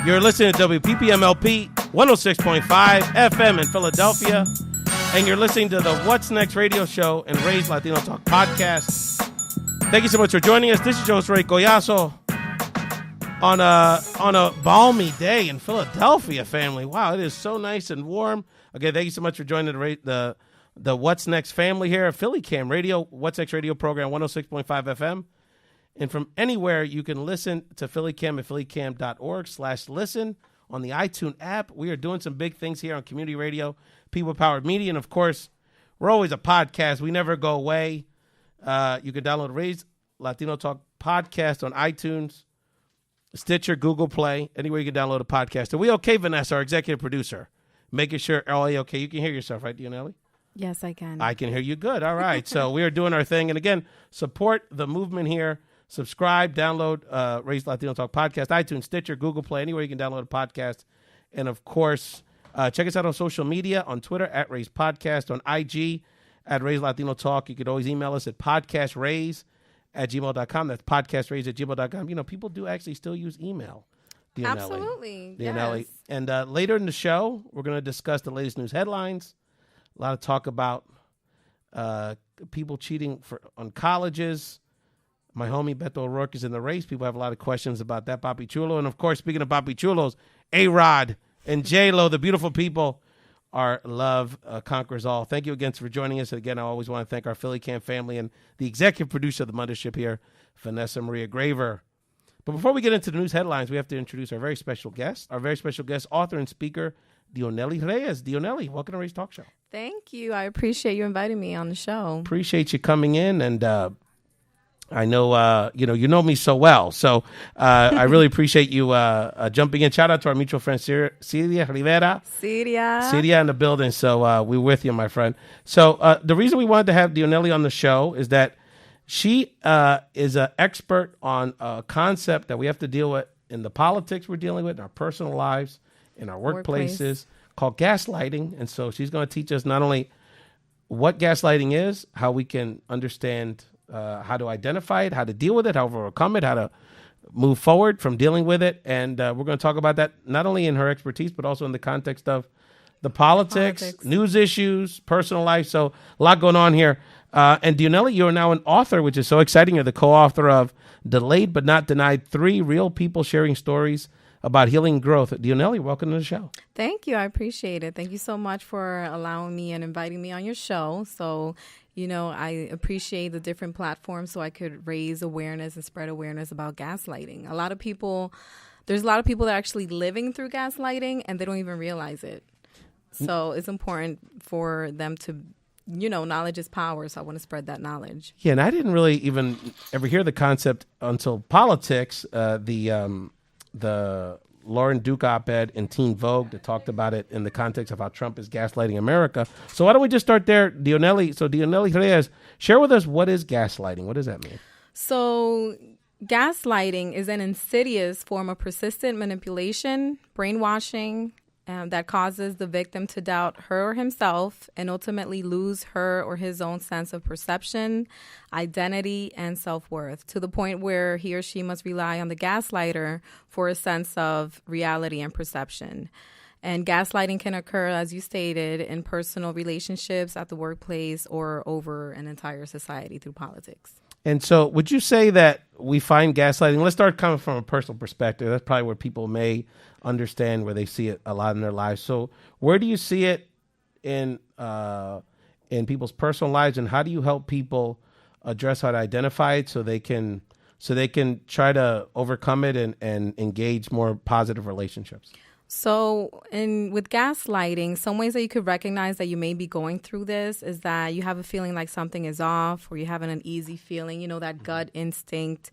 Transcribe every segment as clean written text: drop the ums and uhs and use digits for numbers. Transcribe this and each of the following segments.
You're listening to WPPMLP 106.5 FM in Philadelphia, and you're listening to the What's Next radio show and Ray's Latino Talk podcast. Thank you so much for joining us. This is your host, Ray Collazo, on a balmy day in Philadelphia, family. Wow, it is so nice and warm. Okay, thank you so much for joining the What's Next family here at Philly Cam Radio, What's Next radio program, 106.5 FM. And from anywhere, you can listen to Philly Cam at phillycam.org/listen on the iTunes app. We are doing some big things here on community radio, people-powered media. And, of course, we're always a podcast. We never go away. You can download Ray's Latino Talk podcast on iTunes, Stitcher, Google Play, anywhere you can download a podcast. Are we okay, Vanessa, our executive producer? Making sure, okay, you can hear yourself, right, Dionelys? Yes, I can. I can hear you good. All right. So we are doing our thing. And, again, support the movement here. Subscribe, download Ray's Latino Talk podcast, iTunes, Stitcher, Google Play, anywhere you can download a podcast. And, of course, check us out on social media, on Twitter, at Ray's Podcast, on IG, at Ray's Latino Talk. You could always email us at podcastrays@gmail.com. That's podcastrays@gmail.com. You know, people do actually still use email. Dionelys. Absolutely. Dionelys. Yes. And later in the show, we're going to discuss the latest news headlines. A lot of talk about people cheating on colleges. My homie Beto O'Rourke is in the race. People have a lot of questions about that papi chulo. And, of course, speaking of papi chulos, AROD and J-Lo, the beautiful people, our love conquers all. Thank you again for joining us. And, again, I always want to thank our Philly Cam family and the executive producer of the mothership here, Vanessa Maria Graver. But before we get into the news headlines, we have to introduce our very special guest, author and speaker, Dionelys Reyes. Dionelys, welcome to Ray's Talk Show. Thank you. I appreciate you inviting me on the show. Appreciate you coming in, and I know, you know me so well, so I really appreciate you jumping in. Shout out to our mutual friend, Celia Rivera. Celia in the building, so we're with you, my friend. So the reason we wanted to have Dionelys on the show is that she is an expert on a concept that we have to deal with in the politics we're dealing with, in our personal lives, in our workplaces, called gaslighting. And so she's going to teach us not only what gaslighting is, how we can understand how to identify it, how to deal with it, how to overcome it, how to move forward from dealing with it. And we're going to talk about that not only in her expertise, but also in the context of the politics, news issues, personal life. So a lot going on here. And Dionelys, you're now an author, which is so exciting. You're the co-author of Delayed But Not Denied, 3 Real People Sharing Stories About Healing and Growth. Dionelys, welcome to the show. Thank you. I appreciate it. Thank you so much for allowing me and inviting me on your show. So, you know, I appreciate the different platforms so I could raise awareness and spread awareness about gaslighting. There's a lot of people that are actually living through gaslighting and they don't even realize it. So it's important for them to, you know, knowledge is power. So I want to spread that knowledge. Yeah, and I didn't really even ever hear the concept until politics, the Lauren Duke op-ed in Teen Vogue that talked about it in the context of how Trump is gaslighting America. So why don't we just start there, Dionelys? So Dionelys Reyes, share with us, what is gaslighting? What does that mean? So gaslighting is an insidious form of persistent manipulation, brainwashing, that causes the victim to doubt her or himself and ultimately lose her or his own sense of perception, identity, and self-worth, to the point where he or she must rely on the gaslighter for a sense of reality and perception. And gaslighting can occur, as you stated, in personal relationships, at the workplace, or over an entire society through politics. And so would you say that we find gaslighting, let's start coming from a personal perspective. That's probably where people may understand, where they see it a lot in their lives. So where do you see it in people's personal lives, and how do you help people address how to identify it so they can try to overcome it and engage more positive relationships? So with gaslighting, some ways that you could recognize that you may be going through this is that you have a feeling like something is off, or you have an uneasy feeling, you know, that gut instinct.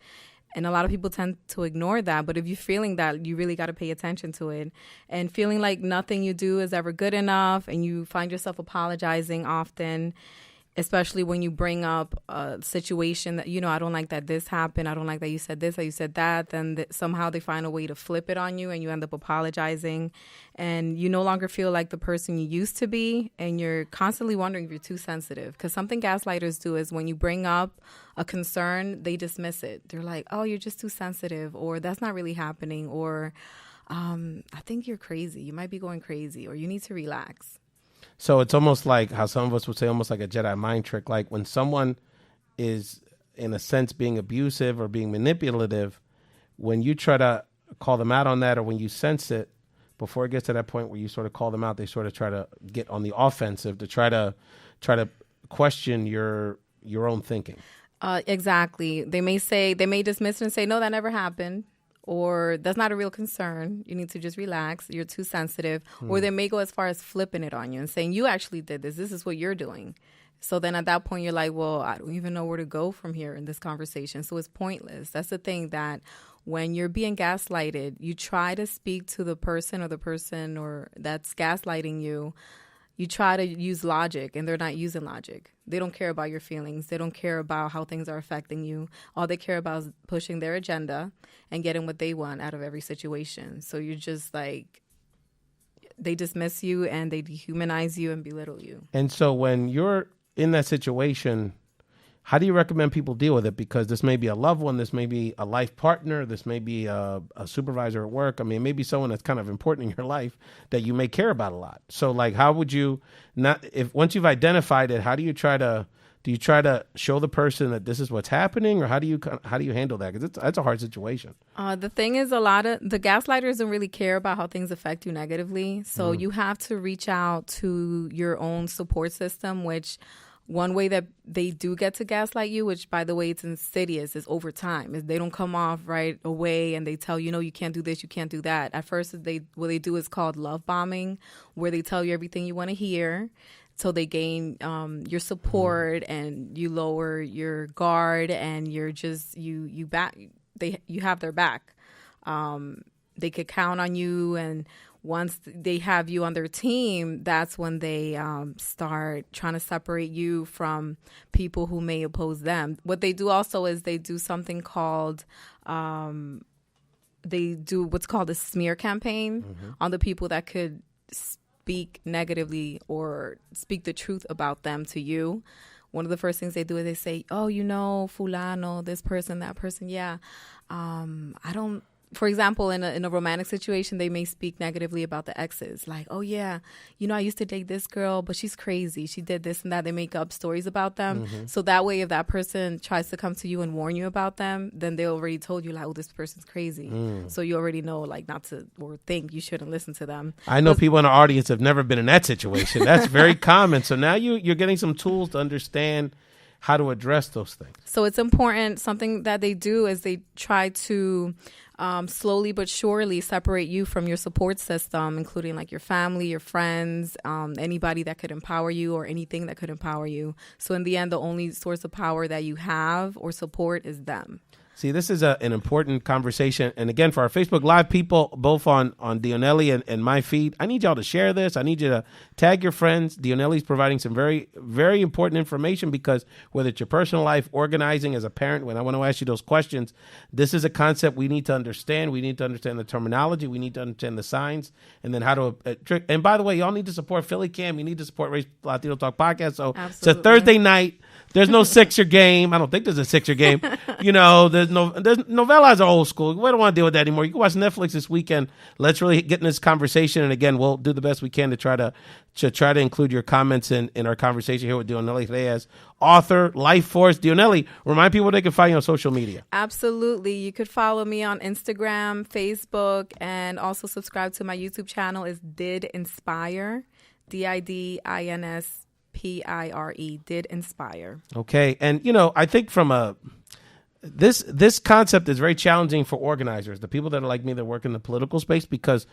And a lot of people tend to ignore that. But if you're feeling that, you really got to pay attention to it. And feeling like nothing you do is ever good enough, and you find yourself apologizing often, especially when you bring up a situation that, you know, I don't like that this happened. I don't like that you said this or you said that. Then somehow they find a way to flip it on you, and you end up apologizing. And you no longer feel like the person you used to be. And you're constantly wondering if you're too sensitive. Because something gaslighters do is when you bring up a concern, they dismiss it. They're like, oh, you're just too sensitive, or that's not really happening, or I think you're crazy. You might be going crazy, or you need to relax. So it's almost like how some of us would say, almost like a Jedi mind trick. Like when someone is, in a sense, being abusive or being manipulative, when you try to call them out on that, or when you sense it, before it gets to that point where you sort of call them out, they sort of try to get on the offensive to try to question your own thinking. Exactly. They may dismiss it and say, no, that never happened. Or that's not a real concern. You need to just relax. You're too sensitive. Or they may go as far as flipping it on you and saying, you actually did this. This is what you're doing. So then at that point, you're like, well, I don't even know where to go from here in this conversation. So it's pointless. That's the thing, that when you're being gaslighted, you try to speak to the person or that's gaslighting you. You try to use logic, and they're not using logic. They don't care about your feelings. They don't care about how things are affecting you. All they care about is pushing their agenda and getting what they want out of every situation. So you're just like, they dismiss you and they dehumanize you and belittle you. And so when you're in that situation, how do you recommend people deal with it? Because this may be a loved one, this may be a life partner, this may be a supervisor at work. I mean, maybe someone that's kind of important in your life that you may care about a lot. So, like, how would you once you've identified it, how do you try to show the person that this is what's happening, or how do you handle that? Because that's a hard situation. The thing is, a lot of the gaslighters don't really care about how things affect you negatively. So you have to reach out to your own support system, which one way that they do get to gaslight you, which, by the way, it's insidious, is over time. Is they don't come off right away and they tell you, no, you can't do this, you can't do that. At first, what they do is called love bombing, where they tell you everything you want to hear. So they gain your support, and you lower your guard, and you're just you have their back. They could count on you, and once they have you on their team, that's when they start trying to separate you from people who may oppose them. What they do also is they do something called they do what's called a smear campaign on the people that could speak negatively or speak the truth about them to you. One of the first things they do is they say, oh, you know, fulano, this person, that person. Yeah. I don't. For example, in a romantic situation, they may speak negatively about the exes. Like, oh, yeah, you know, I used to date this girl, but she's crazy. She did this and that. They make up stories about them. So that way, if that person tries to come to you and warn you about them, then they already told you, like, oh, this person's crazy. So you already know, like, not to, or think you shouldn't listen to them. I know people in our audience have never been in that situation. That's very common. So now you're getting some tools to understand how to address those things. So it's important. Something that they do is they try to slowly but surely separate you from your support system, including like your family, your friends, anybody that could empower you or anything that could empower you. So in the end, the only source of power that you have or support is them. See, this is an important conversation. And again, for our Facebook Live people, both on Dionelys and my feed, I need y'all to share this. I need you to tag your friends. Dionelys is providing some very, very important information, because whether it's your personal life, organizing as a parent, when I want to ask you those questions, this is a concept we need to understand. We need to understand the terminology. We need to understand the signs, and then how to and by the way, y'all need to support Philly Cam. You need to support Race Latino Talk Podcast. So Absolutely. It's a Thursday night. There's no Sixer game. I don't think there's a Sixer game. You know, there's novellas are old school. We don't want to deal with that anymore. You can watch Netflix this weekend. Let's really get in this conversation. And again, we'll do the best we can to try to include your comments in our conversation here with Dionelys Reyes, author, life force. Dionelys, remind people they can find you on social media. Absolutely. You could follow me on Instagram, Facebook, and also subscribe to my YouTube channel. Is Did Inspire, DIDINSPIRE, Did Inspire. Okay. And, you know, I think from this concept is very challenging for organizers, the people that are like me that work in the political space, because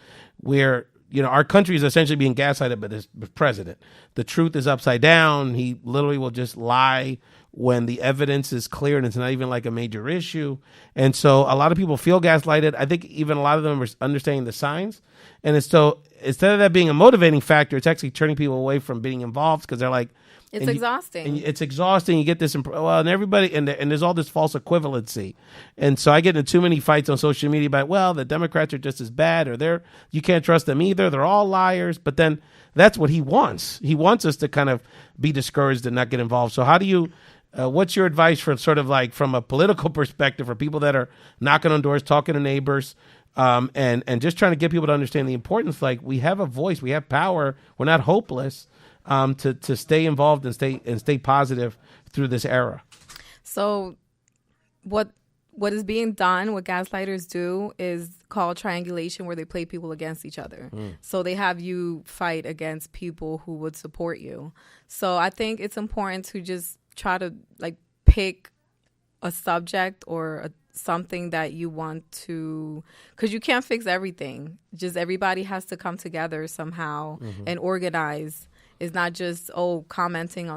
our country is essentially being gaslighted by this president. The truth is upside down. He literally will just lie when the evidence is clear and it's not even like a major issue. And so a lot of people feel gaslighted. I think even a lot of them are understanding the signs. And so instead of that being a motivating factor, it's actually turning people away from being involved, because they're like, it's exhausting. It's exhausting. You get this, and everybody, and there's all this false equivalency. And so I get into too many fights on social media about, the Democrats are just as bad, or you can't trust them either. They're all liars. But then that's what he wants. He wants us to kind of be discouraged and not get involved. So how do you, what's your advice for sort of like from a political perspective for people that are knocking on doors, talking to neighbors, And just trying to get people to understand the importance. Like, we have a voice, we have power. We're not hopeless. To stay involved and stay positive through this era. So, what is being done, what gaslighters do, is called triangulation, where they play people against each other. So they have you fight against people who would support you. So I think it's important to just try to like pick a subject or something that you want to, because you can't fix everything. Just everybody has to come together somehow and organize. It's not just commenting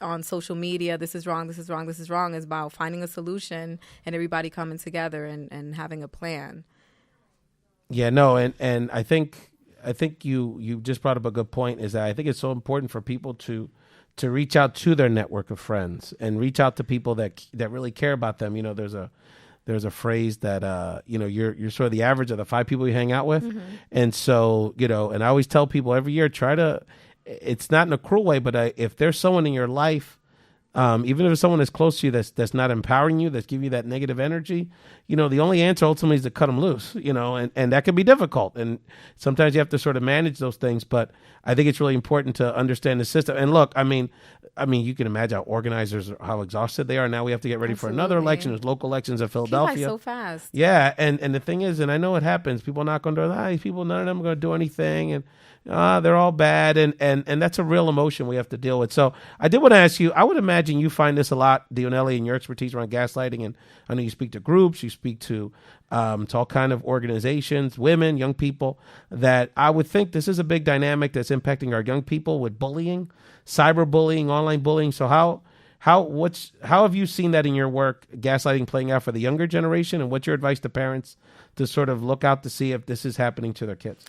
on social media, this is wrong, this is wrong, this is wrong. It's about finding a solution and everybody coming together and having a plan. Yeah, no, and I think you just brought up a good point, is that I think it's so important for people to reach out to their network of friends and reach out to people that really care about them. You know, there's a phrase that you're sort of the average of the 5 people you hang out with. And so, and I always tell people every year, it's not in a cruel way, but if there's someone in your life, even if it's someone that's close to you that's not empowering you, that's giving you that negative energy, the only answer ultimately is to cut them loose, and that can be difficult. And sometimes you have to sort of manage those things. But I think it's really important to understand the system. And look, I mean, you can imagine how organizers, how exhausted they are. Now we have to get ready for another election. There's local elections in Philadelphia. So fast. Yeah, and the thing is, and I know it happens, people knock on doors, these people, none of them are going to do anything, and they're all bad, and that's a real emotion we have to deal with. So I did want to ask you, I would imagine you find this a lot, Dionelys, in your expertise around gaslighting, and I know you speak to groups, you speak to all kind of organizations, women, young people, that I would think this is a big dynamic that's impacting our young people with bullying, cyberbullying, online bullying. So how have you seen that in your work, gaslighting playing out for the younger generation, and what's your advice to parents to sort of look out to see if this is happening to their kids?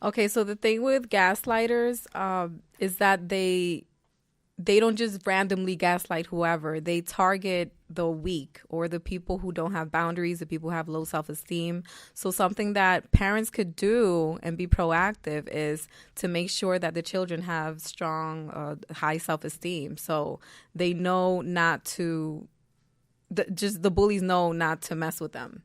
Okay, so the thing with gaslighters is that they don't just randomly gaslight whoever. They target the weak or the people who don't have boundaries, the people who have low self-esteem. So something that parents could do and be proactive is to make sure that the children have strong, high self-esteem. So they know not to, the bullies know not to mess with them.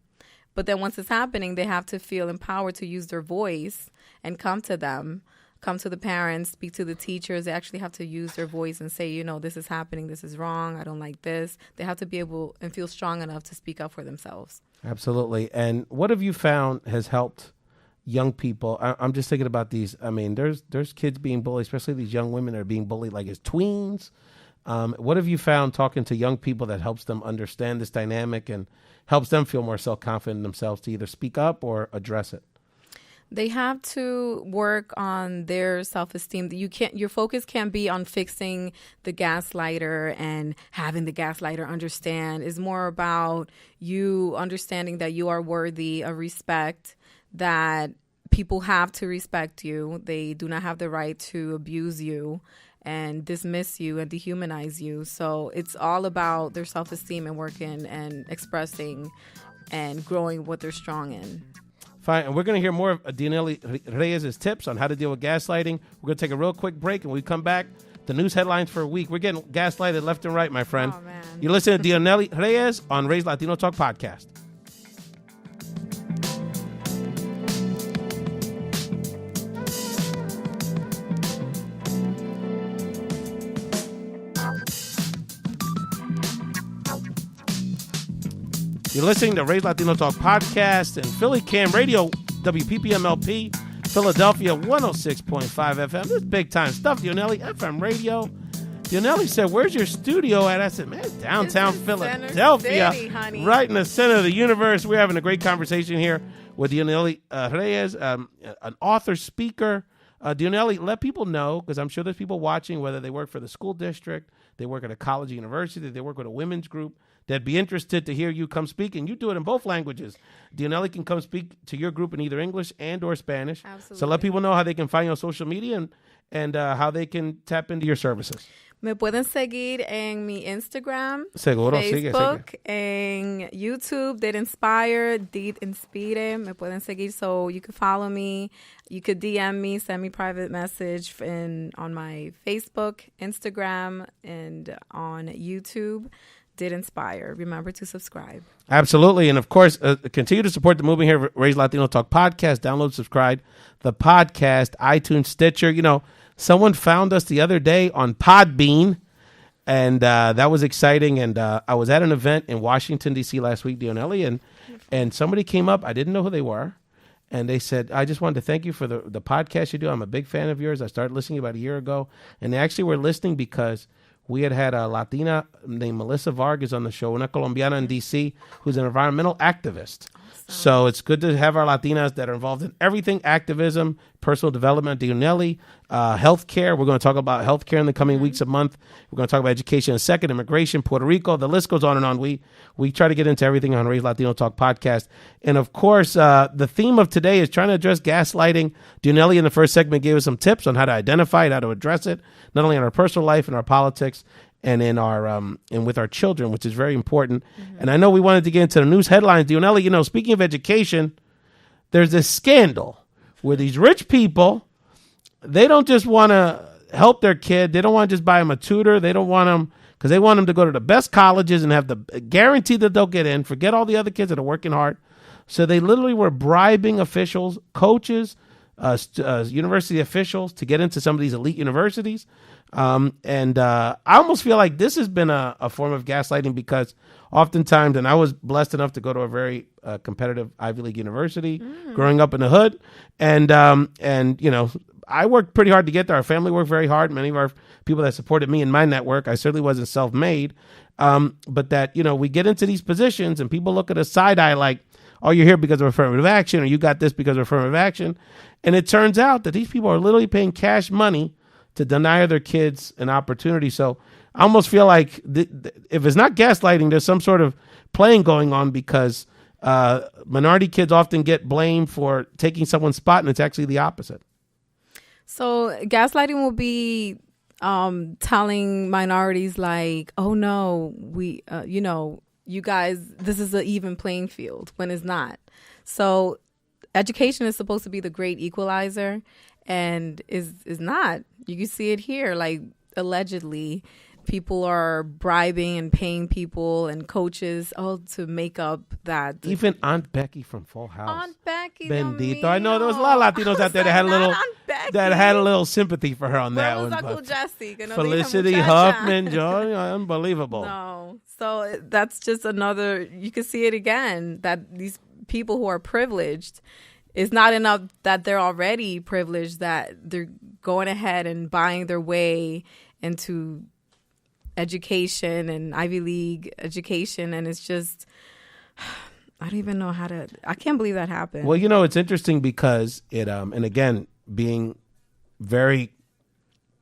But then once it's happening, they have to feel empowered to use their voice and come to them, come to the parents, speak to the teachers. They actually have to use their voice and say, this is happening, this is wrong, I don't like this. They have to be able and feel strong enough to speak up for themselves. Absolutely. And what have you found has helped young people? I'm just thinking about these. I mean, there's kids being bullied, especially these young women that are being bullied like as tweens. What have you found talking to young people that helps them understand this dynamic and helps them feel more self-confident in themselves to either speak up or address it? They have to work on their self-esteem. Your focus can't be on fixing the gaslighter and having the gaslighter understand. It's more about you understanding that you are worthy of respect, that people have to respect you. They do not have the right to abuse you and dismiss you and dehumanize you. So it's all about their self-esteem and working and expressing and growing what they're strong in. Fine, and we're going to hear more of Dionelys Reyes' tips on how to deal with gaslighting. We're going to take a real quick break, and when we come back, the news headlines for a week. We're getting gaslighted left and right, my friend. Oh, man. You're listening to Dionelys Reyes on Ray's Latino Talk podcast. You're listening to Ray's Latino Talk podcast and Philly Cam Radio, WPPMLP, Philadelphia 106.5 FM. This is big time stuff, Dionelys, FM radio. Dionelys said, where's your studio at? I said, man, downtown Philadelphia, City, honey. Right in the center of the universe. We're having a great conversation here with Dionelys Reyes, an author, speaker. Dionelys, let people know, because I'm sure there's people watching, whether they work for the school district, they work at a college or university, they work with a women's group, that'd be interested to hear you come speak, and you do it in both languages. Dionelys can come speak to your group in either English and or Spanish. Absolutely. So let people know how they can find you on social media and how they can tap into your services. Me pueden seguir en mi Instagram, Seguro, Facebook, sigue. en YouTube, Did Inspire, Did Inspire. Me pueden seguir, so you can follow me. You could DM me, send me private message on my Facebook, Instagram, and on YouTube. did inspire, remember to subscribe. Absolutely. And of course, continue to support the movement here, Ray's Latino Talk Podcast. Download, subscribe the podcast, iTunes, Stitcher. You know, someone found us the other day on Podbean, and that was exciting. And I was at an event in Washington, D.C. last week, Dionelys, and somebody came up. I didn't know who they were. And they said, I just wanted to thank you for the podcast you do. I'm a big fan of yours. I started listening about a year ago. And they actually were listening because we had a Latina named Melissa Vargas on the show, una Colombiana in D.C., who's an environmental activist. Awesome. So it's good to have our Latinas that are involved in everything, activism, personal development, Dionelys, healthcare. We're going to talk about healthcare in the coming weeks, a month. We're going to talk about education in a second, immigration, Puerto Rico. The list goes on and on. We try to get into everything on Ray's Latino Talk Podcast. And of course, the theme of today is trying to address gaslighting. Dionelys in the first segment gave us some tips on how to identify it, how to address it, not only in our personal life, in our politics, and in our and with our children, which is very important. And I know we wanted to get into the news headlines. Dionelys, you know, speaking of education, there's this scandal where these rich people, they don't just want to help their kid. They don't want to just buy them a tutor. They don't want them because they want them to go to the best colleges and have the guarantee that they'll get in. Forget all the other kids that are working hard. So they literally were bribing officials, coaches, university officials to get into some of these elite universities. And I almost feel like this has been a form of gaslighting because oftentimes, and I was blessed enough to go to a very competitive Ivy League university growing up in the hood. And you know, I worked pretty hard to get there. Our family worked very hard. Many of our people that supported me in my network, I certainly wasn't self-made. But that, you know, we get into these positions and people look at us side eye like, oh, you're here because of affirmative action, or you got this because of affirmative action. And it turns out that these people are literally paying cash money to deny their kids an opportunity. So I almost feel like if it's not gaslighting, there's some sort of playing going on because minority kids often get blamed for taking someone's spot, and it's actually the opposite. So gaslighting will be telling minorities like, oh, no, we, you know, you guys, this is an even playing field when it's not. So education is supposed to be the great equalizer and is not. You can see it here, like allegedly people are bribing and paying people and coaches to make up that. Even Aunt Becky from Full House. Aunt Becky. Bendito. I know there was a lot of Latinos out there that had a little sympathy for her on that one. Uncle Jesse? Felicity Huffman, Joe, unbelievable. No. So that's just another, you can see it again, that these people who are privileged, it's not enough that they're already privileged, that they're going ahead and buying their way into education and Ivy League education. And it's just, I don't even know I can't believe that happened. Well, you know, it's interesting because it, and again, being very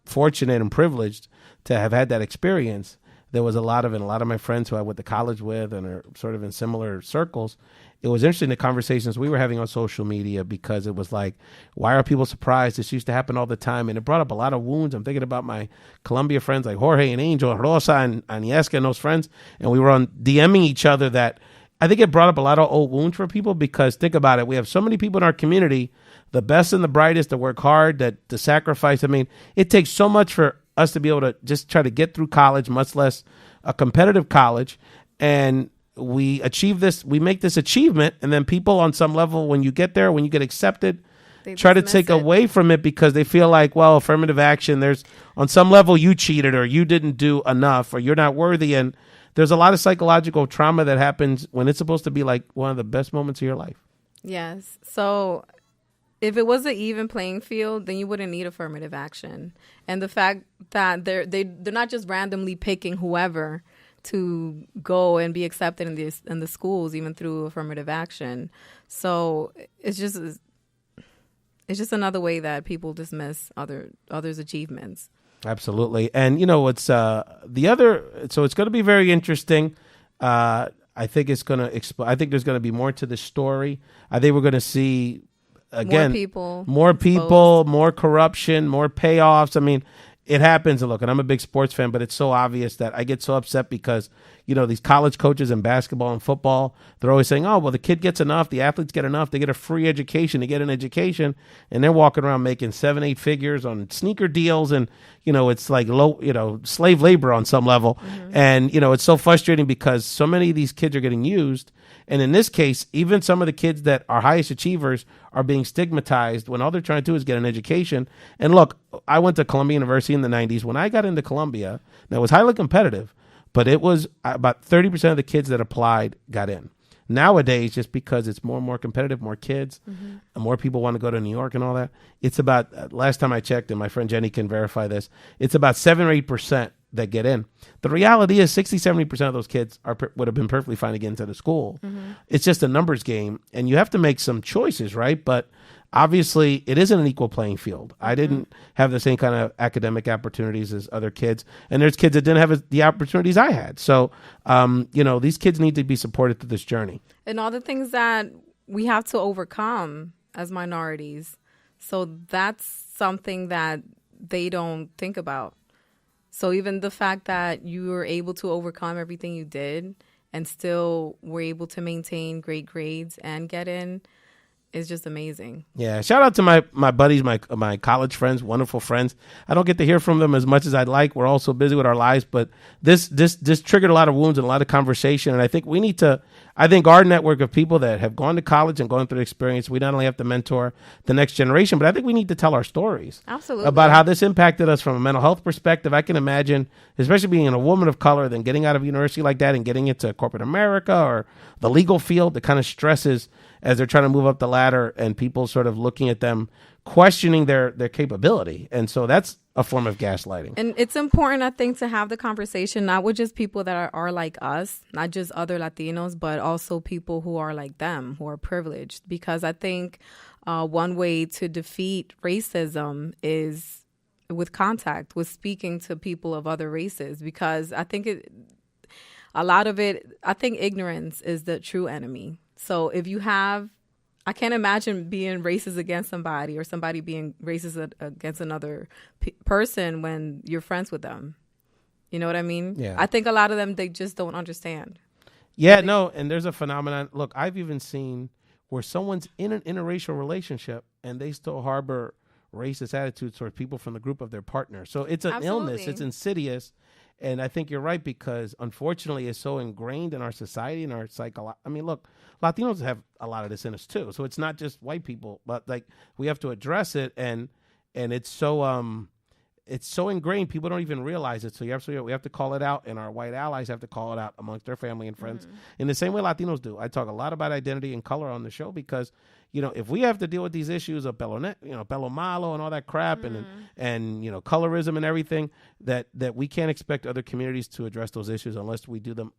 fortunate and privileged to have had that experience, there was a lot of my friends who I went to college with and are sort of in similar circles. It was interesting, the conversations we were having on social media, because it was like, why are people surprised? This used to happen all the time. And it brought up a lot of wounds. I'm thinking about my Colombia friends like Jorge and Angel and Rosa and Aniesca and those friends. And we were on DMing each other that I think it brought up a lot of old wounds for people, because think about it. We have so many people in our community, the best and the brightest, that work hard, that to sacrifice. I mean, it takes so much for us to be able to just try to get through college, much less a competitive college. And we achieve this, we make this achievement, and then people on some level, when you get there, when you get accepted, they try to take away from it because they feel like, well, affirmative action, there's on some level you cheated or you didn't do enough or you're not worthy. And there's a lot of psychological trauma that happens when it's supposed to be like one of the best moments of your life. Yes. So if it was an even playing field, then you wouldn't need affirmative action. And the fact that they're not just randomly picking whoever to go and be accepted in the schools, even through affirmative action. So it's just another way that people dismiss others' achievements. Absolutely. And you know, it's so it's going to be very interesting. I think it's going to I think there's going to be more to the story. I think we're going to see again more people, more corruption, more payoffs. I mean, it happens. And look, and I'm a big sports fan, but it's so obvious that I get so upset because, you know, these college coaches in basketball and football, they're always saying, oh, well, the kid gets enough. The athletes get enough. They get a free education. They get an education. And they're walking around making 7-8 figures on sneaker deals. And, it's like slave labor on some level. And, it's so frustrating because so many of these kids are getting used. And in this case, even some of the kids that are highest achievers are being stigmatized when all they're trying to do is get an education. And look, I went to Columbia University in the 90s. When I got into Columbia, that was highly competitive, but it was about 30% of the kids that applied got in. Nowadays, just because it's more and more competitive, more kids, and more people want to go to New York and all that, it's about, last time I checked, and my friend Jenny can verify this, it's about 7 or 8% that get in. The reality is 60-70% of those kids would have been perfectly fine to get into the school. It's just a numbers game, and you have to make some choices, right? But obviously, it isn't an equal playing field. I didn't have the same kind of academic opportunities as other kids, and there's kids that didn't have the opportunities I had. So, these kids need to be supported through this journey. And all the things that we have to overcome as minorities. So that's something that they don't think about. So even the fact that you were able to overcome everything you did and still were able to maintain great grades and get in is just amazing. Yeah, shout out to my buddies, my college friends, wonderful friends. I don't get to hear from them as much as I'd like. We're all so busy with our lives, but this triggered a lot of wounds and a lot of conversation. And I think our network of people that have gone to college and gone through the experience, we not only have to mentor the next generation, but I think we need to tell our stories. Absolutely. About how this impacted us from a mental health perspective. I can imagine, especially being a woman of color, then getting out of university like that and getting into corporate America or the legal field, the kind of stresses as they're trying to move up the ladder and people sort of looking at them, questioning their capability. And so that's a form of gaslighting. And it's important, I think, to have the conversation, not with just people that are like us, not just other Latinos, but also people who are like them, who are privileged. Because I think one way to defeat racism is with contact, with speaking to people of other races. Because I think I think ignorance is the true enemy. So if you I can't imagine being racist against somebody or somebody being racist against another person when you're friends with them. You know what I mean? Yeah. I think a lot of them, they just don't understand. Yeah, no, and there's a phenomenon. Look, I've even seen where someone's in an interracial relationship and they still harbor racist attitudes towards people from the group of their partner. So it's an illness. It's insidious. And I think you're right, because unfortunately it's so ingrained in our society and our psychology. I mean, look, Latinos have a lot of this in us too. So it's not just white people, but like we have to address it, and it's so ingrained people don't even realize it. So you're absolutely right. We have to call it out, and our white allies have to call it out amongst their family and friends in the same way Latinos do. I talk a lot about identity and color on the show because, if we have to deal with these issues of pelo malo and all that crap and colorism and everything, that we can't expect other communities to address those issues unless we do them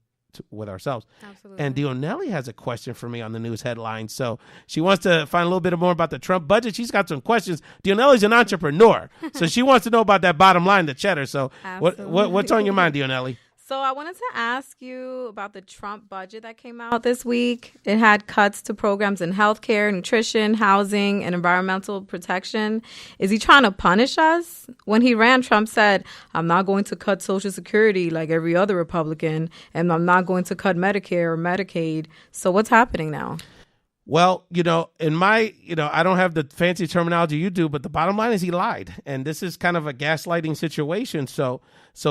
with ourselves. Absolutely. And Dionelys has a question for me on the news headline. So she wants to find a little bit more about the Trump budget. She's got some questions. Dionelys an entrepreneur, so she wants to know about that bottom line, the cheddar. So what's on your mind, Dionelys? So I wanted to ask you about the Trump budget that came out this week. It had cuts to programs in healthcare, nutrition, housing, and environmental protection. Is he trying to punish us? When he ran, Trump said, "I'm not going to cut Social Security like every other Republican, and I'm not going to cut Medicare or Medicaid." So what's happening now? Well, in my, I don't have the fancy terminology you do, but the bottom line is he lied. And this is kind of a gaslighting situation. So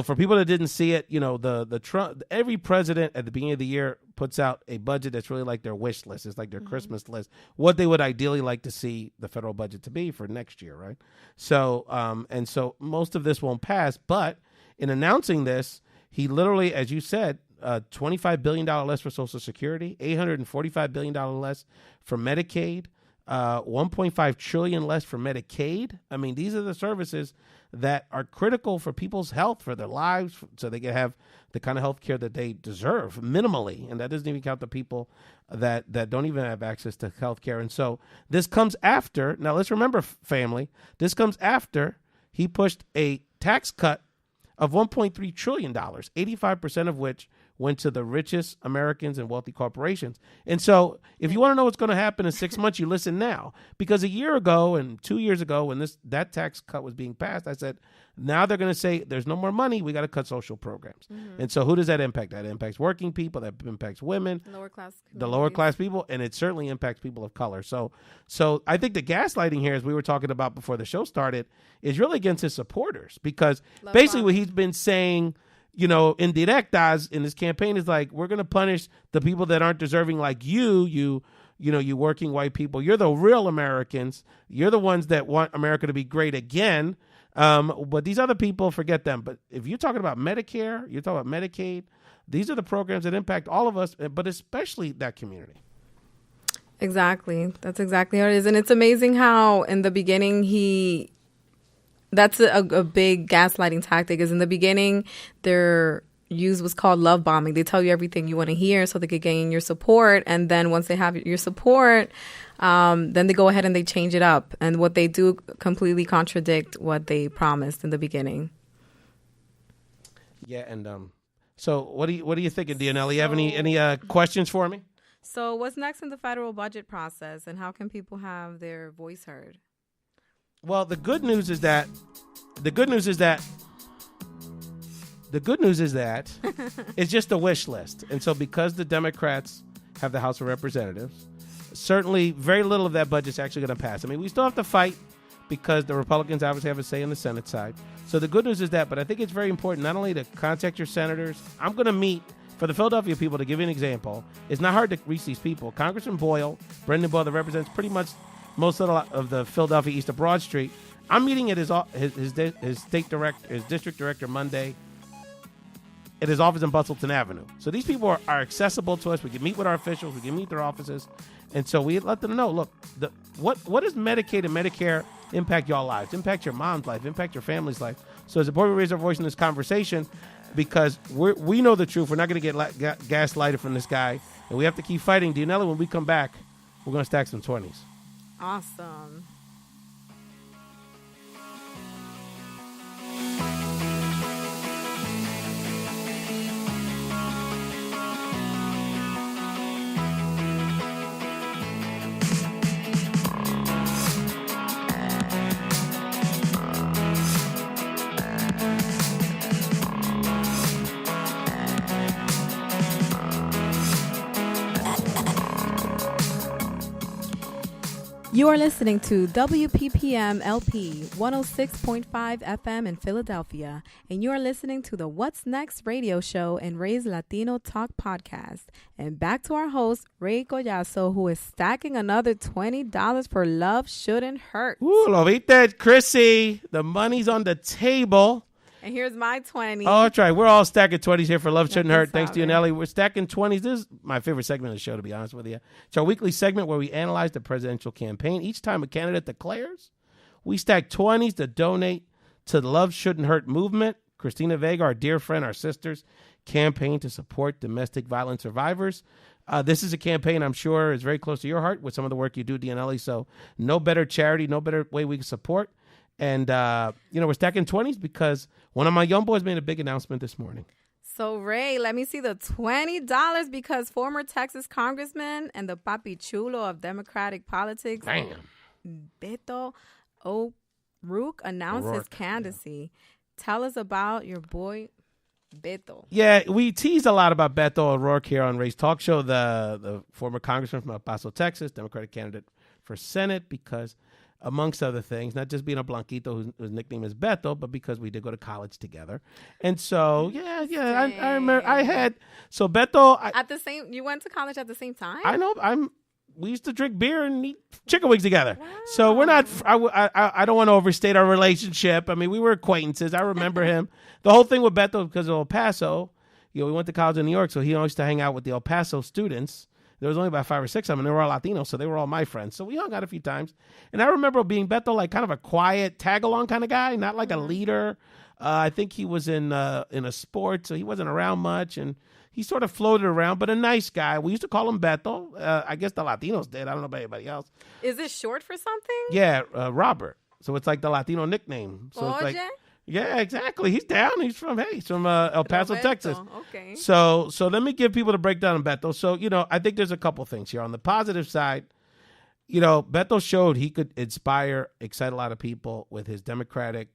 for people that didn't see it, the Trump, every president at the beginning of the year puts out a budget that's really like their wish list. It's like their Christmas list, what they would ideally like to see the federal budget to be for next year, right? So, and so most of this won't pass. But in announcing this, he literally, as you said, $25 billion less for Social Security, $845 billion less for Medicaid, $1.5 trillion less for Medicaid. I mean, these are the services that are critical for people's health, for their lives, so they can have the kind of health care that they deserve minimally. And that doesn't even count the people that don't even have access to health care. And so this comes after, now let's remember, family, this comes after he pushed a tax cut of $1.3 trillion, 85% of which went to the richest Americans and wealthy corporations. And so if you want to know what's going to happen in 6 months, you listen now. Because a year ago and 2 years ago, when that tax cut was being passed, I said, Now they're going to say there's no more money. We got to cut social programs. And so who does that impact? That impacts working people. That impacts women, the lower class people, and it certainly impacts people of color. So I think the gaslighting here, as we were talking about before the show started, is really against his supporters, because basically what he's been saying, you know, in directas in his campaign is like, we're going to punish the people that aren't deserving, like you working white people. You're the real Americans. You're the ones that want America to be great again. But these other people, forget them. But if you're talking about Medicare, you're talking about Medicaid, these are the programs that impact all of us, but especially that community. Exactly. That's exactly how it is. And it's amazing how in the beginning that's a big gaslighting tactic, is in the beginning their use was called love bombing. They tell you everything you want to hear so they could gain your support. And then once they have your support, then they go ahead and they change it up. And what they do completely contradict what they promised in the beginning. Yeah. And so what are you thinking, Dionelys? You have any questions for me? So what's next in the federal budget process, and how can people have their voice heard? Well, the good news is that it's just a wish list. And so because the Democrats have the House of Representatives, certainly very little of that budget is actually going to pass. I mean, we still have to fight because the Republicans obviously have a say in the Senate side. So the good news is that, but I think it's very important not only to contact your senators. I'm going to meet, for the Philadelphia people, to give you an example, it's not hard to reach these people. Congressman Brendan Boyle, that represents pretty much most of the Philadelphia east of Broad Street. I'm meeting at his district director Monday at his office in Bustleton Avenue. So these people are accessible to us. We can meet with our officials. We can meet their offices. And so we let them know, look, what does Medicaid and Medicare impact y'all lives, impact your mom's life, impact your family's life. So it's important we raise our voice in this conversation, because we know the truth. We're not going to get gaslighted from this guy. And we have to keep fighting. Dionelys, when we come back, we're going to stack some 20s. Awesome. You are listening to WPPM LP 106.5 FM in Philadelphia, and you are listening to the What's Next radio show and Ray's Latino Talk podcast. And back to our host, Ray Collazo, who is stacking another $20 for Love Shouldn't Hurt. Ooh, lo viste, Chrissy. The money's on the table. And here's my 20. Oh, that's right. We're all stacking 20s here for Love Shouldn't Hurt. Thanks, Dionelys. We're stacking 20s. This is my favorite segment of the show, to be honest with you. It's our weekly segment where we analyze the presidential campaign. Each time a candidate declares, we stack 20s to donate to the Love Shouldn't Hurt movement. Christina Vega, our dear friend, our sister's campaign to support domestic violence survivors. This is a campaign I'm sure is very close to your heart with some of the work you do, Dionelys. So no better charity, no better way we can support. And, we're stacking 20s because one of my young boys made a big announcement this morning. So, Ray, let me see the $20 because former Texas congressman and the papi chulo of Democratic politics, Beto O'Rourke, announced his candidacy. Yeah. Tell us about your boy, Beto. Yeah, we tease a lot about Beto O'Rourke here on Ray's Talk Show, the former congressman from El Paso, Texas, Democratic candidate for Senate, because amongst other things, not just being a blanquito whose nickname is Beto, but because we did go to college together. And so, I remember Beto. You went to college at the same time? I know. We used to drink beer and eat chicken wings together. Wow. So we're not, I don't want to overstate our relationship. I mean, we were acquaintances. I remember him. The whole thing with Beto, because of El Paso, we went to college in New York, so he used to hang out with the El Paso students. There was only about 5 or 6 of them, and they were all Latinos, so they were all my friends. So we hung out a few times. And I remember being Beto, like kind of a quiet, tag-along kind of guy, not like a leader. I think he was in a sport, so he wasn't around much, and he sort of floated around, but a nice guy. We used to call him Beto. I guess the Latinos did. I don't know about anybody else. Is it short for something? Yeah, Robert. So it's like the Latino nickname. So it's like, yeah, exactly. He's down. He's from El Paso, Texas. Okay. So let me give people the breakdown on Beto. So, I think there's a couple things here. On the positive side, Beto showed he could inspire, excite a lot of people with his Democratic,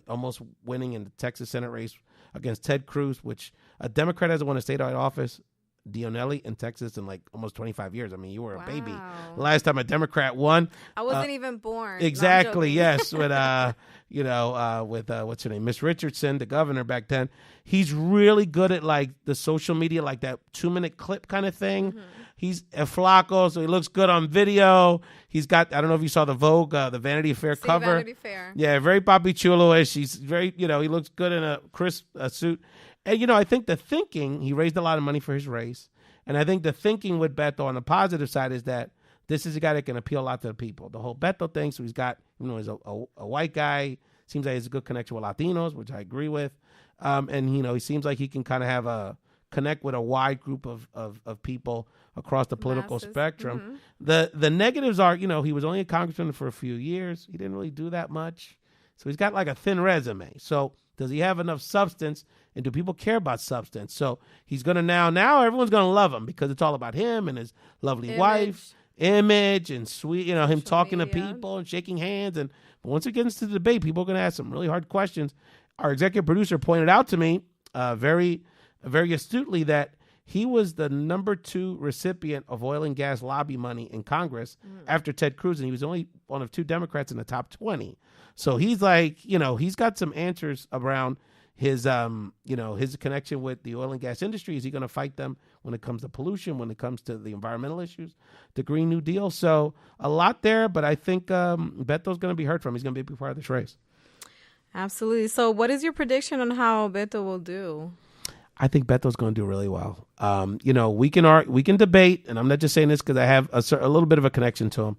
almost winning in the Texas Senate race against Ted Cruz, which a Democrat hasn't won a statewide office, Dionelys, in Texas in like almost 25 years. I mean, you were a baby. The last time a Democrat won. I wasn't even born. Exactly, yes. With, what's her name? Miss Richardson, the governor back then. He's really good at like the social media, like that 2-minute clip kind of thing. Mm-hmm. He's a flaco, so he looks good on video. He's got, I don't know if you saw the Vogue, the Vanity Fair cover. Vanity Fair. Yeah, very papi chulo-ish. He's very, he looks good in a crisp suit. And, I think the thinking, he raised a lot of money for his race. And I think the thinking with Beto on the positive side is that this is a guy that can appeal a lot to the people. The whole Beto thing, so he's got, he's a white guy. Seems like he has a good connection with Latinos, which I agree with. And, he seems like he can kind of have a connect with a wide group of people across the political spectrum. Mm-hmm. The negatives are, he was only a congressman for a few years. He didn't really do that much. So he's got like a thin resume. So does he have enough substance? And do people care about substance? So he's going to now everyone's going to love him because it's all about him and his lovely wife, image and sweet, him social talking media. To people and shaking hands. But once it gets into the debate, people are going to ask some really hard questions. Our executive producer pointed out to me very, very astutely that he was the number 2 recipient of oil and gas lobby money in Congress after Ted Cruz, and he was only one of 2 Democrats in the top 20. So he's like, he's got some answers around his, his connection with the oil and gas industry. Is he going to fight them when it comes to pollution, when it comes to the environmental issues, the Green New Deal? So a lot there, but I think Beto's going to be heard from. He's going to be a big part of this race. Absolutely. So what is your prediction on how Beto will do? I think Beto's going to do really well. We can debate, and I'm not just saying this because I have a little bit of a connection to him,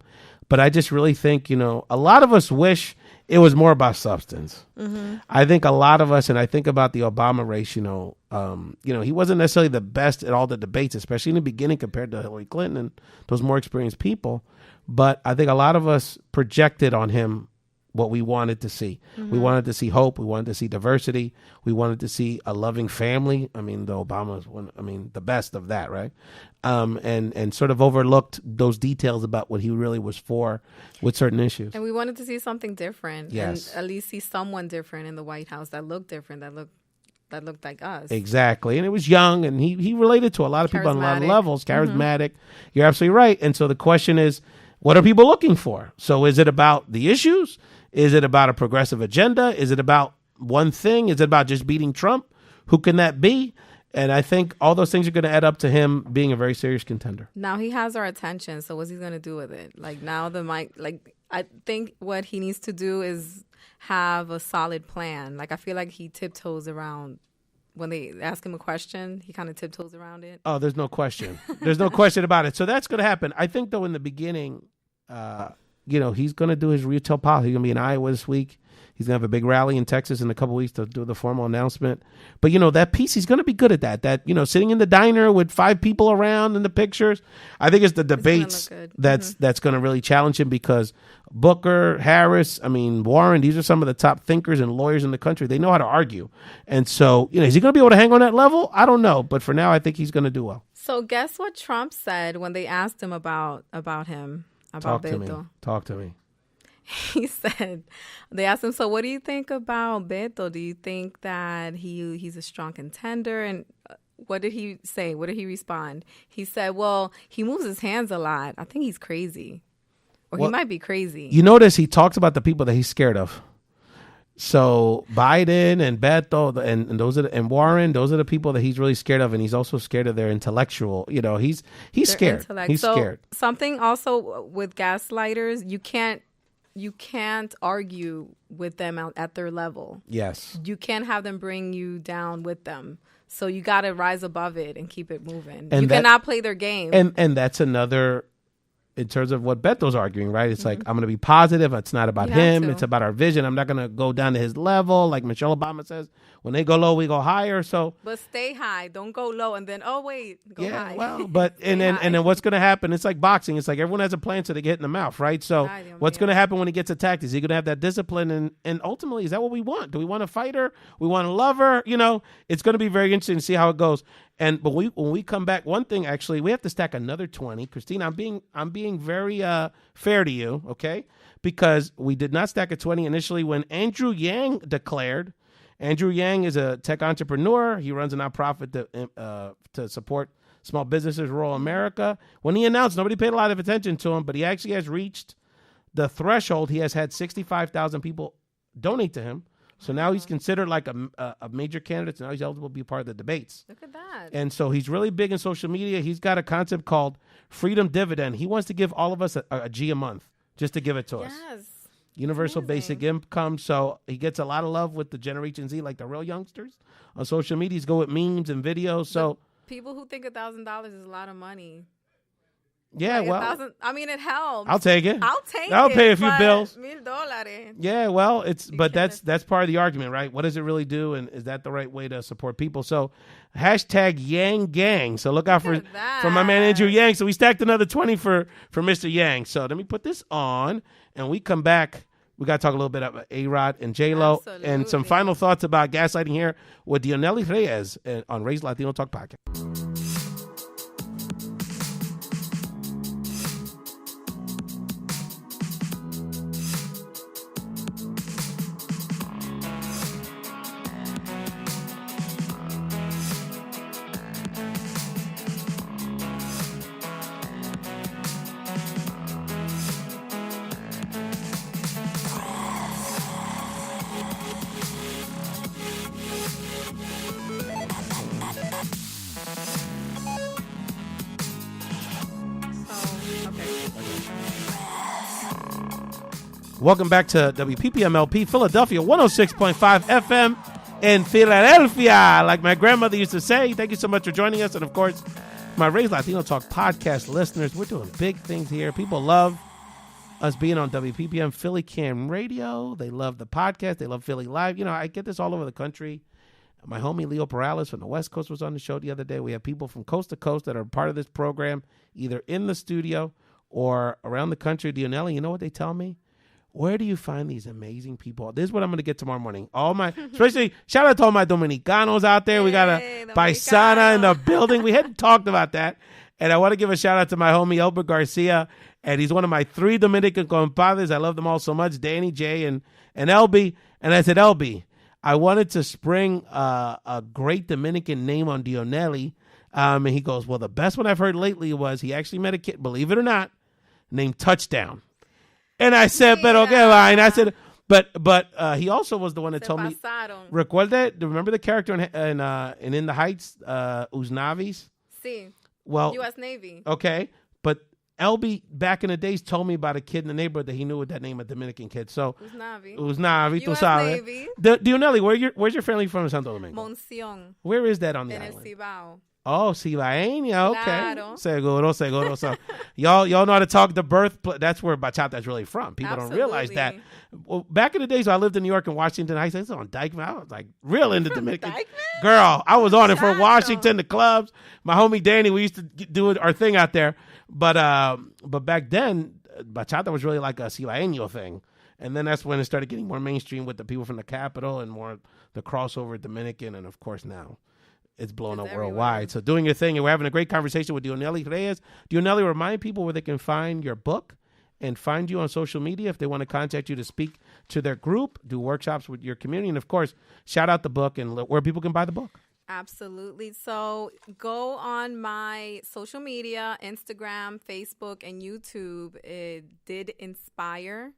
but I just really think, a lot of us wish it was more about substance. Mm-hmm. I think a lot of us, and I think about the Obama race, he wasn't necessarily the best at all the debates, especially in the beginning compared to Hillary Clinton and those more experienced people. But I think a lot of us projected on him what we wanted to see. Mm-hmm. We wanted to see hope. We wanted to see diversity. We wanted to see a loving family. I mean, the Obamas, the best of that, right? And sort of overlooked those details about what he really was for with certain issues. And we wanted to see something different. Yes. And at least see someone different in the White House that looked different, that looked like us. Exactly. And it was young, and he related to a lot of people on a lot of levels. Charismatic. Mm-hmm. You're absolutely right. And so the question is, what are people looking for? So is it about the issues? Is it about a progressive agenda? Is it about one thing? Is it about just beating Trump? Who can that be? And I think all those things are going to add up to him being a very serious contender. Now he has our attention, so what's he going to do with it? Like now I think what he needs to do is have a solid plan. Like I feel like he tiptoes around. When they ask him a question, he kind of tiptoes around it. Oh, there's no question. There's no question about it. So that's going to happen. I think, though, in the beginning, he's going to do his retail policy. He's going to be in Iowa this week. He's going to have a big rally in Texas in a couple of weeks to do the formal announcement. But, that piece, he's going to be good at that. That, sitting in the diner with 5 people around in the pictures. I think it's the debates that's going to really challenge him because Booker, Harris, Warren, these are some of the top thinkers and lawyers in the country. They know how to argue. And so, is he going to be able to hang on that level? I don't know. But for now, I think he's going to do well. So guess what Trump said when they asked him about him, about Beto? Talk to me. He said, they asked him, so what do you think about Beto? Do you think that he's a strong contender? And what did he say? What did he respond? He said, well, he moves his hands a lot. I think he's crazy. Or he might be crazy. You notice he talks about the people that he's scared of. So Biden and Beto and Warren, those are the people that he's really scared of, and he's also scared of their intellectual. He's scared. He's scared. Something also with gaslighters, you can't argue with them at their level. Yes. You can't have them bring you down with them. So you got to rise above it and keep it moving. And you cannot play their game. And that's another. In terms of what Beto's arguing, right? It's like, I'm going to be positive. It's not about him. It's about our vision. I'm not going to go down to his level. Like Michelle Obama says, when they go low, we go higher. So, but stay high. Don't go low. And then, go high. Well, but, and then what's going to happen? It's like boxing. It's like everyone has a plan so they get in the mouth, right? So what's going to happen when he gets attacked? Is he going to have that discipline? And ultimately, is that what we want? Do we want a fighter? We want a lover? It's going to be very interesting to see how it goes. But when we come back, one thing actually, we have to stack another 20. Christina, I'm being very fair to you, okay? Because we did not stack a 20 initially when Andrew Yang declared. Andrew Yang is a tech entrepreneur. He runs a nonprofit to support small businesses, rural America. When he announced, nobody paid a lot of attention to him, but he actually has reached the threshold. He has had 65,000 people donate to him. So now he's considered like a major candidate. So now he's eligible to be part of the debates. Look at that. And so he's really big in social media. He's got a concept called Freedom Dividend. He wants to give all of us a G a month just to give it to us. Yes. Universal basic income. So he gets a lot of love with the Generation Z, like the real youngsters. On social media, he's go with memes and videos. So people who think $1,000 is a lot of money. Yeah, like well, I mean, it helps. I'll take it. I'll pay a few bills. $1,000. Yeah, well, but that's part of the argument, right? What does it really do, and is that the right way to support people? So, hashtag Yang Gang. So look out for my man Andrew Yang. So we stacked another 20 for Mr. Yang. So let me put this on, and we come back. We got to talk a little bit about AROD and J-Lo, and some final thoughts about gaslighting here with Dionelys Reyes on Ray's Latino Talk Podcast. Welcome back to WPPMLP Philadelphia 106.5 FM in Philadelphia, like my grandmother used to say. Thank you so much for joining us. And, of course, my Ray's Latino Talk podcast listeners, we're doing big things here. People love us being on WPPM Philly Cam Radio. They love the podcast. They love Philly Live. You know, I get this all over the country. My homie Leo Perales from the West Coast was on the show the other day. We have people from coast to coast that are part of this program, either in the studio or around the country. Dionelly, you know what they tell me? Where do you find these amazing people? This is what I'm going to get tomorrow morning. Especially shout out to all my Dominicanos out there. We got a paisana in the building. We hadn't talked about that. And I want to give a shout out to my homie Albert Garcia. And he's one of my 3 Dominican compadres. I love them all so much. Danny, Jay, and LB. And I said, LB, I wanted to spring a great Dominican name on Dionelly. And he goes, well, the best one I've heard lately was he actually met a kid, believe it or not, named Touchdown. And I said, pero que vaina. I said, but he also was the one that told me. Remember the character in In the Heights, Uznavis? Sí. Well, U.S. Navy. Okay, but LB back in the days told me about a kid in the neighborhood that he knew with that name, a Dominican kid. So Uznavi, tú sabes. Dionelly, where's your family from in Santo Domingo? Monción. Where is that on the island? En el Cibao. Oh, Cibaeña, okay. Claro. Seguro. So y'all know how to talk the birth. That's where bachata is really from. People don't realize that. Well, back in the days, I lived in New York and Washington. I said, it's on Dykeman. I was like real into Dominican. Girl, I was on it for Washington, the clubs. My homie Danny, we used to do our thing out there. But back then, bachata was really like a Cibaeño thing. And then that's when it started getting more mainstream with the people from the capital and more the crossover Dominican. And, of course, now it's blown up worldwide. So doing your thing, and we're having a great conversation with Dionelys Reyes. Dionelly, remind people where they can find your book and find you on social media if they want to contact you to speak to their group, do workshops with your community, and, of course, shout out the book and where people can buy the book. Absolutely. So go on my social media, Instagram, Facebook, and YouTube. It did inspire.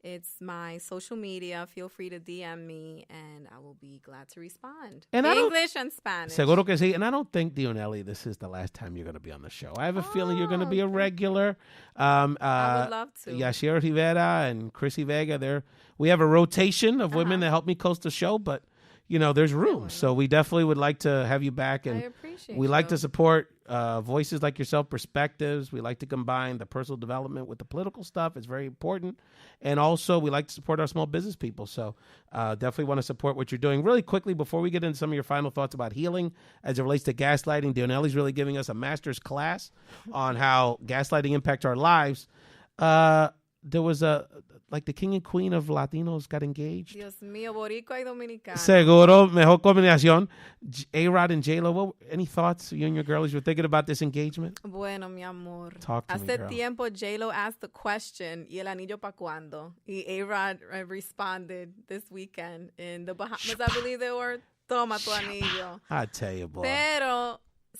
It's my social media. Feel free to DM me, and I will be glad to respond. And English and Spanish. Seguro que sí. And I don't think, Dionelly, this is the last time you're going to be on the show. I have a feeling you're going to be a regular. I would love to. Yashir Rivera and Chrissy Vega. We have a rotation of women that help me coast the show, but there's room. So we definitely would like to have you back. And I appreciate we like to support voices like yourself, perspectives. We like to combine the personal development with the political stuff. It's very important. And also we like to support our small business people. So definitely want to support what you're doing. Really quickly, before we get into some of your final thoughts about healing as it relates to gaslighting, Dionelly's really giving us a master's class on how gaslighting impacts our lives. There was like the king and queen of Latinos got engaged. Dios mío, boricua y dominicano. Seguro, mejor combinación. AROD and J-Lo, any thoughts, you and your girlies, were thinking about this engagement? Bueno, mi amor. Talk to me, girl. Hace tiempo J-Lo asked the question, ¿y el anillo pa' cuándo? Y AROD responded this weekend in the Bahamas, I believe they were, toma tu anillo. I tell you, boy. Pero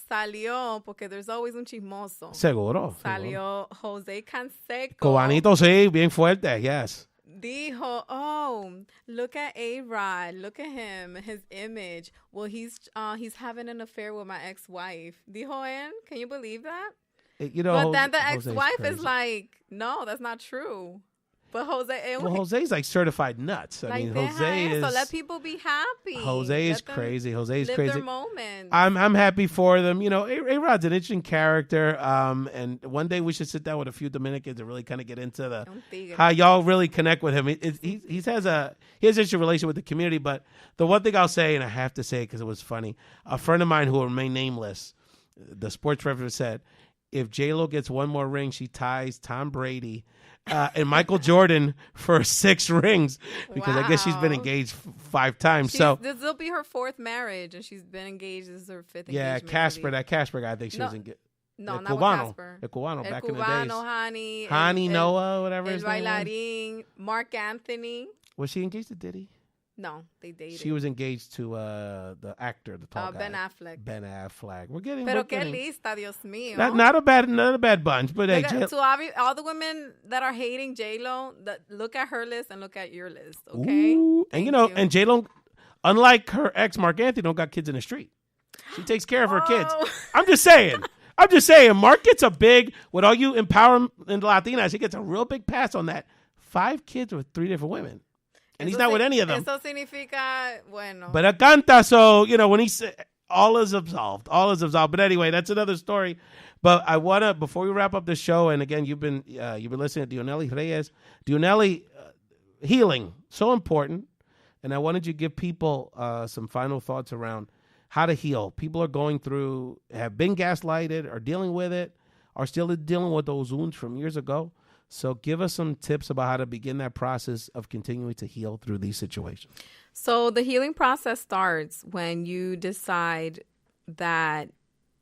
salió, porque there's always un chismoso. Seguro. Salió Jose Canseco. Cubanito, sí, bien fuerte, yes. Dijo, oh, look at A-Rod. Look at him, his image. Well, he's having an affair with my ex-wife. Dijo él. Can you believe that? You know, but then the ex-wife is like, no, that's not true. But Jose's like certified nuts. I mean, Jose is. So let people be happy. Jose is crazy. Jose is live crazy. Their moment. I'm happy for them. You know, A-Rod's an interesting character. And one day we should sit down with a few Dominicans and really kind of get into how y'all really connect with him. He has an interesting relation with the community. But the one thing I'll say, and I have to say it because it was funny, a friend of mine who will remain nameless, the sports reference said, if J-Lo gets one more ring, she ties Tom Brady and Michael Jordan for 6 rings because I guess she's been engaged 5 times. This will be her 4th marriage, and she's been engaged. This is her 5th engagement. Yeah, that Casper guy, I think she was engaged. No, not Casper. El Cubano, back in the days. Hani Noah, whatever his name was. Bailarín, Mark Anthony. Was she engaged to Diddy? No, they dated. She was engaged to the actor, the tall guy. Ben Affleck. Ben Affleck. We're getting. Pero qué lista, Dios mío. Not a bad bunch, but hey, to all the women that are hating J-Lo, look at her list and look at your list, okay? Ooh, and and J-Lo, unlike her ex Mark Anthony, don't got kids in the street. She takes care of her kids. I'm just saying. Mark gets a big, with all you empowerment Latinas, he gets a real big pass on that. 5 kids with 3 different women. And he's not with any of them. Eso significa, bueno. But a canta, so, when he said, all is absolved. But anyway, that's another story. But I want to, before we wrap up the show, and again, you've been listening to Dionelys Reyes. Dionelys, healing, so important. And I wanted you to give people some final thoughts around how to heal. People are going through, have been gaslighted, are dealing with it, are still dealing with those wounds from years ago. So give us some tips about how to begin that process of continuing to heal through these situations. So the healing process starts when you decide that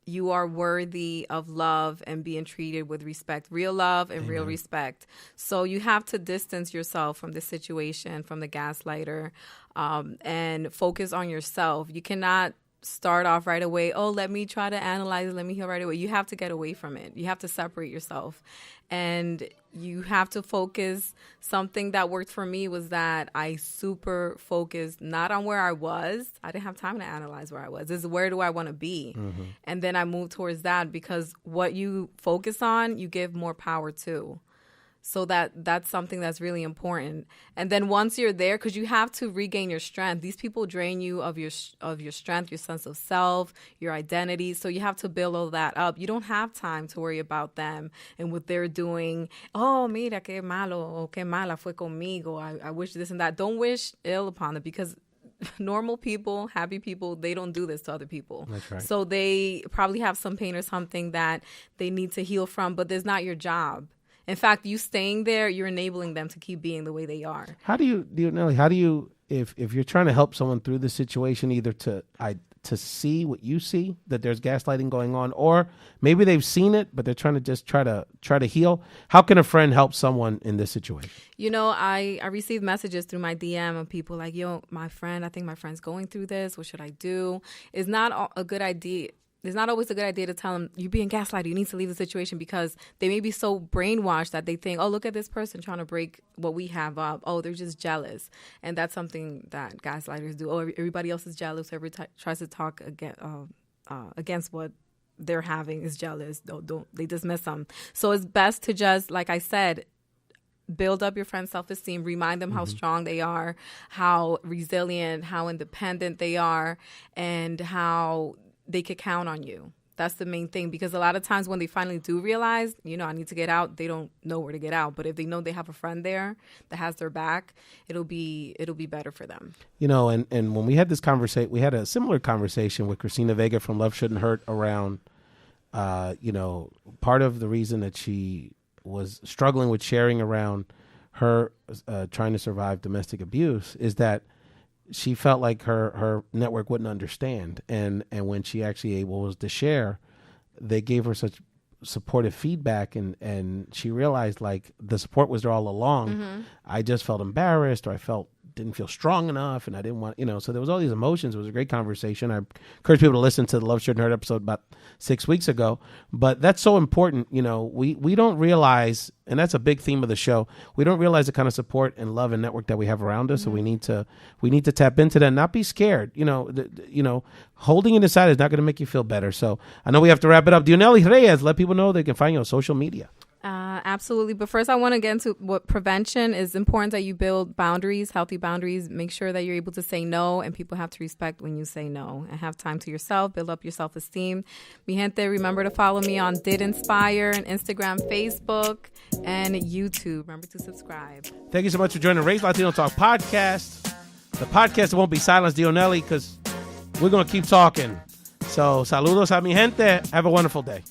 you are worthy of love and being treated with respect, real love and real respect. So you have to distance yourself from the situation, from the gaslighter, and focus on yourself. You cannot start off right away, let me try to analyze it, let me heal right away. You have to get away from it. You have to separate yourself. And you have to focus. Something that worked for me was that I super focused not on where I was. I didn't have time to analyze where I was. This is where do I want to be? Mm-hmm. And then I moved towards that because what you focus on, you give more power to. So that's something that's really important. And then once you're there, because you have to regain your strength. These people drain you of your strength, your sense of self, your identity. So you have to build all that up. You don't have time to worry about them and what they're doing. Oh, mira, qué malo, o qué mala fue conmigo. I wish this and that. Don't wish ill upon them because normal people, happy people, they don't do this to other people. That's right. So they probably have some pain or something that they need to heal from, but it's not your job. In fact, you staying there, you're enabling them to keep being the way they are. How do you, if you're trying to help someone through the situation, either to see what you see, that there's gaslighting going on, or maybe they've seen it, but they're trying to just try to heal. How can a friend help someone in this situation? I receive messages through my DM of people like, I think my friend's going through this. What should I do? It's not a good idea. It's not always a good idea to tell them, you're being gaslighted, you need to leave the situation, because they may be so brainwashed that they think, look at this person trying to break what we have up. They're just jealous. And that's something that gaslighters do. Everybody else is jealous. Everybody tries to talk against what they're having is jealous. They dismiss them. So it's best to just, like I said, build up your friend's self-esteem, remind them how strong they are, how resilient, how independent they are, and how they could count on you. That's the main thing, because a lot of times when they finally do realize, I need to get out, they don't know where to get out. But if they know they have a friend there that has their back, it'll be better for them. And when we had this conversation, we had a similar conversation with Christina Vega from Love Shouldn't Hurt around, part of the reason that she was struggling with sharing around her trying to survive domestic abuse is that she felt like her network wouldn't understand. And when she actually was to share, they gave her such supportive feedback, and she realized like the support was there all along. I just felt embarrassed, or I didn't feel strong enough, and I didn't want, so there was all these emotions. It was a great conversation. I encourage people to listen to the Love, Shared, and Heard episode about 6 weeks ago. But that's so important. We don't realize, and that's a big theme of the show, we don't realize the kind of support and love and network that we have around us. So we need to tap into that and not be scared. Holding it aside is not going to make you feel better. So I know we have to wrap it up. Dionelys Reyes, let people know they can find you on social media. Absolutely. But first, I want to get into what prevention is. Important that you build boundaries, healthy boundaries. Make sure that you're able to say no, and people have to respect when you say no, and have time to yourself, build up your self-esteem. Mi gente, remember to follow me on Did Inspire and Instagram, Facebook, and YouTube. Remember to subscribe. Thank you so much for joining the Race Latino Talk podcast. The podcast that won't be silenced, Dionelys, because we're going to keep talking. So, saludos a mi gente. Have a wonderful day.